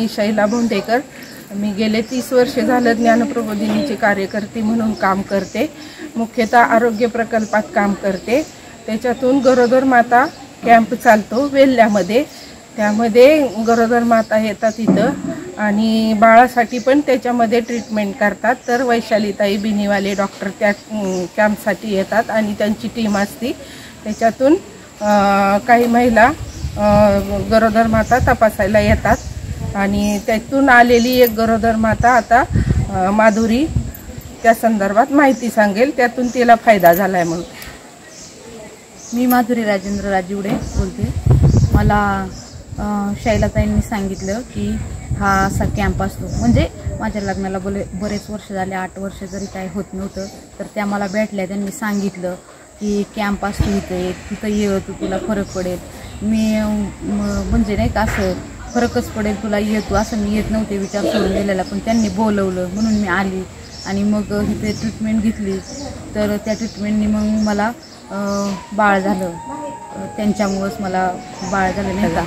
मी शैला भोंडेकर. मी गेले 30 वर्षे झालं ज्ञानप्रबोधिनीचे कार्यकर्ते म्हणून काम करते. मुख्यतः आरोग्य प्रकल्पात काम करते. त्याच्यातून गरोदर माता कॅम्प चालतो वेल्ल्यामध्ये. त्यामध्ये गरोदर माता येतात इथं आणि बाळासाठी पण त्याच्यामध्ये ट्रीटमेंट करतात. तर वैशालीताई बिनीवाले डॉक्टर त्या कॅम्पसाठी येतात आणि त्यांची टीम असते. त्याच्यातून काही महिला गरोदर माता तपासायला येतात आणि त्यातून आलेली एक गरोदर माता आता माधुरी त्या संदर्भात माहिती सांगेल, त्यातून तिला फायदा झाला आहे म्हणून. मी माधुरी राजेंद्र राजिवडे बोलते. मला शैलाताईंनी सांगितलं की हा असा कॅम्प असतो. म्हणजे माझ्या लग्नाला बरेच वर्ष झाले, 8 वर्ष जरी काही होत नव्हतं, तर त्या मला भेटल्या. त्यांनी सांगितलं की कॅम्प असतो इथे, तिथं ये, तुला फरक पडेल. मी म्हणजे नाही का असं फरकच पडेल तुला, ये तू, असं मी येत नव्हते, विचार सोडून दिलेला. पण त्यांनी बोलवलं म्हणून मी आली आणि मग इथे ट्रीटमेंट घेतली. तर त्या ट्रीटमेंटनी मग मला बाळ झालं. त्यांच्यामुळंच मला बाळ झालं नाही का.